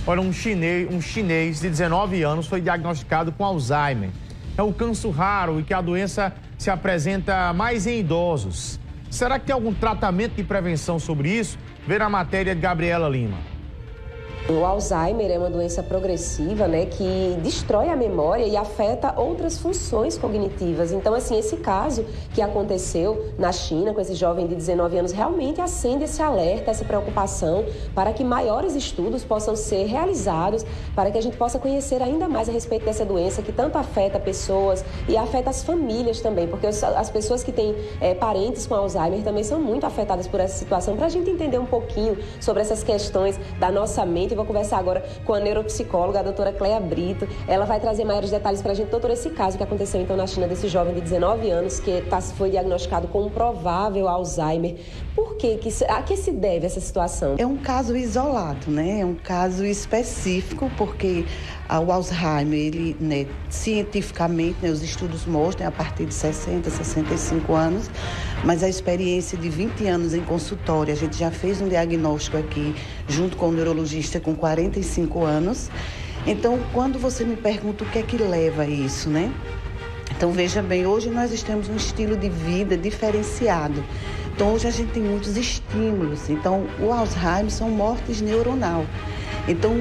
Olha, um chinês de 19 anos foi diagnosticado com Alzheimer. É um câncer raro e que a doença se apresenta mais em idosos. Será que tem algum tratamento de prevenção sobre isso? Ver a matéria de Gabriela Lima. O Alzheimer é uma doença progressiva, né, que destrói a memória e afeta outras funções cognitivas. Então, assim, esse caso que aconteceu na China com esse jovem de 19 anos realmente acende esse alerta, essa preocupação para que maiores estudos possam ser realizados, para que a gente possa conhecer ainda mais a respeito dessa doença que tanto afeta pessoas e afeta as famílias também, porque as pessoas que têm parentes com Alzheimer também são muito afetadas por essa situação. Para a gente entender um pouquinho sobre essas questões da nossa mente, eu vou conversar agora com a neuropsicóloga, a doutora Cléia Brito. Ela vai trazer maiores detalhes para a gente. Doutora, esse caso que aconteceu então na China desse jovem de 19 anos que foi diagnosticado com um provável Alzheimer. Por quê? A que se deve essa situação? É um caso isolado, né? É um caso específico, porque o Alzheimer, ele, né, cientificamente, né, os estudos mostram a partir de 60, 65 anos, mas a experiência de 20 anos em consultório, a gente já fez um diagnóstico aqui, junto com o neurologista, com 45 anos. Então, quando você me pergunta o que é que leva a isso, né? Então, veja bem, hoje nós temos um estilo de vida diferenciado. Então, hoje a gente tem muitos estímulos. Então, o Alzheimer são mortes neuronal. Então,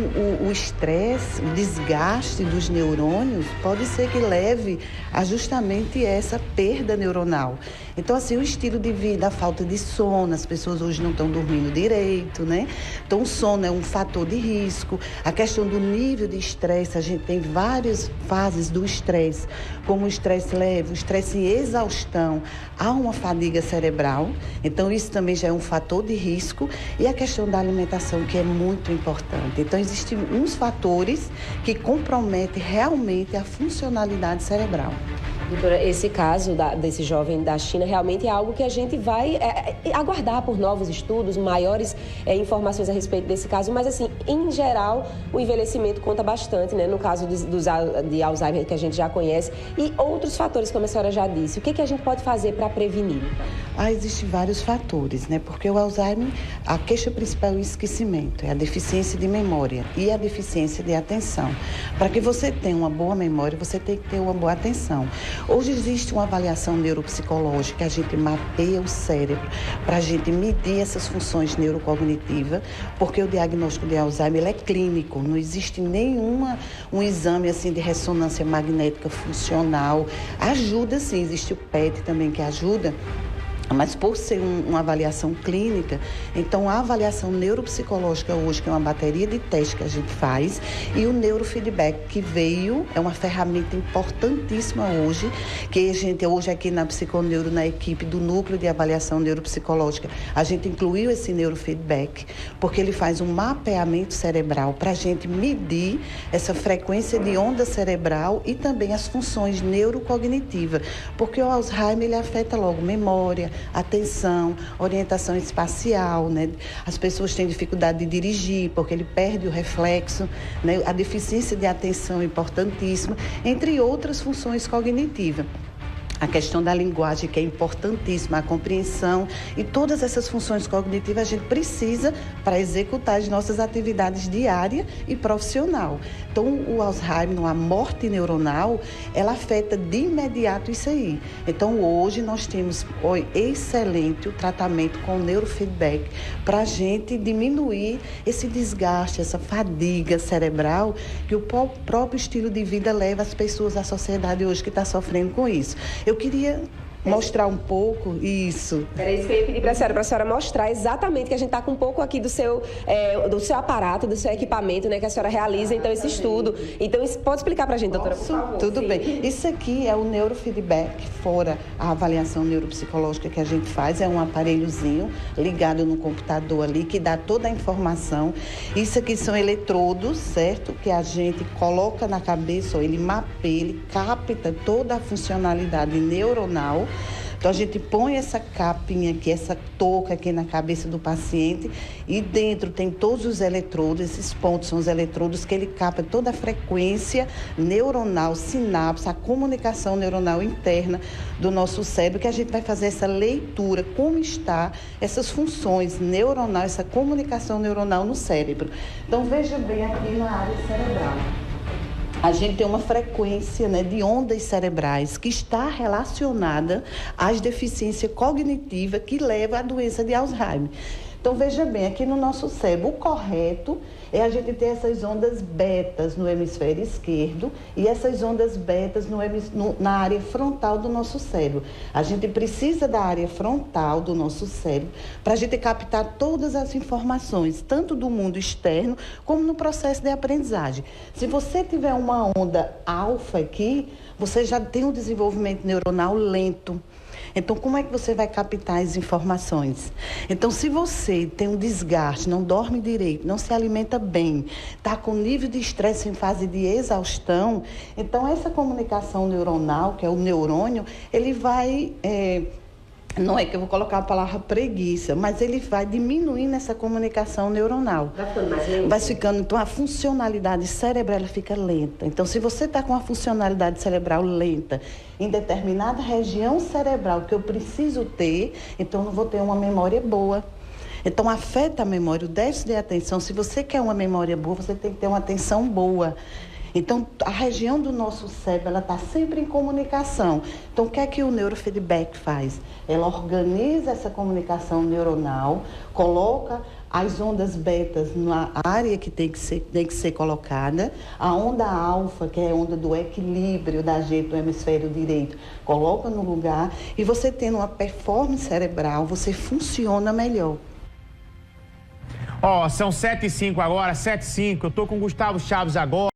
o estresse, o desgaste dos neurônios pode ser que leve a justamente essa perda neuronal. Então, assim, o estilo de vida, a falta de sono, as pessoas hoje não estão dormindo direito, né? Então, o sono é um fator de risco. A questão do nível de estresse, a gente tem várias fases do estresse, como o estresse leve, o estresse em exaustão, há uma fadiga cerebral. Então, isso também já é um fator de risco. E a questão da alimentação, que é muito importante. Então, existem uns fatores que comprometem realmente a funcionalidade cerebral. Doutora, esse caso desse jovem da China realmente é algo que a gente vai aguardar por novos estudos, maiores informações a respeito desse caso, mas assim, em geral, o envelhecimento conta bastante, né? No caso de Alzheimer, que a gente já conhece, e outros fatores, como a senhora já disse. O que a gente pode fazer para prevenir? Existem vários fatores, né? Porque o Alzheimer, a queixa principal é o esquecimento, é a deficiência de memória e a deficiência de atenção. Para que você tenha uma boa memória, você tem que ter uma boa atenção. Hoje existe uma avaliação neuropsicológica, a gente mapeia o cérebro para a gente medir essas funções neurocognitivas, porque o diagnóstico de Alzheimer ele é clínico, não existe um exame assim de ressonância magnética funcional. Ajuda sim, existe o PET também que ajuda, mas por ser uma avaliação clínica, então a avaliação neuropsicológica hoje, que é uma bateria de testes que a gente faz, e o neurofeedback que veio, é uma ferramenta importantíssima hoje, que a gente hoje aqui na Psiconeuro, na equipe do Núcleo de Avaliação Neuropsicológica, a gente incluiu esse neurofeedback, porque ele faz um mapeamento cerebral para a gente medir essa frequência de onda cerebral e também as funções neurocognitivas, porque o Alzheimer ele afeta logo memória, atenção, orientação espacial, né? As pessoas têm dificuldade de dirigir porque ele perde o reflexo, né? A deficiência de atenção é importantíssima, entre outras funções cognitivas. A questão da linguagem, que é importantíssima, a compreensão e todas essas funções cognitivas a gente precisa para executar as nossas atividades diárias e profissional. Então, o Alzheimer, a morte neuronal, ela afeta de imediato isso aí. Então, hoje nós temos excelente o tratamento com o neurofeedback para a gente diminuir esse desgaste, essa fadiga cerebral que o próprio estilo de vida leva as pessoas, a sociedade hoje que está sofrendo com isso. Eu queria mostrar um pouco isso. Era isso que eu ia pedir para a senhora mostrar exatamente, que a gente está com um pouco aqui do seu aparato, do seu equipamento, né, que a senhora realiza, então, esse estudo. Então, pode explicar para a gente, doutora, por favor? Tudo Sim. bem. Isso aqui é o neurofeedback, fora a avaliação neuropsicológica que a gente faz, é um aparelhozinho ligado no computador ali, que dá toda a informação. Isso aqui são eletrodos, certo? Que a gente coloca na cabeça, ele mapeia, ele capta toda a funcionalidade neuronal, Então, a gente põe essa capinha aqui, essa touca aqui na cabeça do paciente e dentro tem todos os eletrodos, esses pontos são os eletrodos que ele capta toda a frequência neuronal, sinapse, a comunicação neuronal interna do nosso cérebro, que a gente vai fazer essa leitura, como está essas funções neuronais, essa comunicação neuronal no cérebro. Então, veja bem aqui na área cerebral. A gente tem uma frequência, né, de ondas cerebrais que está relacionada às deficiências cognitivas que leva à doença de Alzheimer. Então, veja bem, aqui no nosso cérebro, o correto é a gente ter essas ondas betas no hemisfério esquerdo e essas ondas betas na área frontal do nosso cérebro. A gente precisa da área frontal do nosso cérebro para a gente captar todas as informações, tanto do mundo externo como no processo de aprendizagem. Se você tiver uma onda alfa aqui, você já tem um desenvolvimento neuronal lento. Então, como é que você vai captar as informações? Então, se você tem um desgaste, não dorme direito, não se alimenta bem, está com nível de estresse em fase de exaustão, então essa comunicação neuronal, que é o neurônio, ele vai... Não é que eu vou colocar a palavra preguiça, mas ele vai diminuindo essa comunicação neuronal. Vai ficando mais lento? Vai ficando, então a funcionalidade cerebral ela fica lenta. Então, se você está com a funcionalidade cerebral lenta em determinada região cerebral que eu preciso ter, então eu não vou ter uma memória boa. Então, afeta a memória, o déficit de atenção. Se você quer uma memória boa, você tem que ter uma atenção boa. Então, a região do nosso cérebro, ela está sempre em comunicação. Então, o que é que o neurofeedback faz? Ela organiza essa comunicação neuronal, coloca as ondas betas na área que tem que ser colocada, a onda alfa, que é a onda do equilíbrio da gente do hemisfério direito, coloca no lugar e você tendo uma performance cerebral, você funciona melhor. Ó, são 7h05 agora, 7h05. Eu tô com o Gustavo Chaves agora.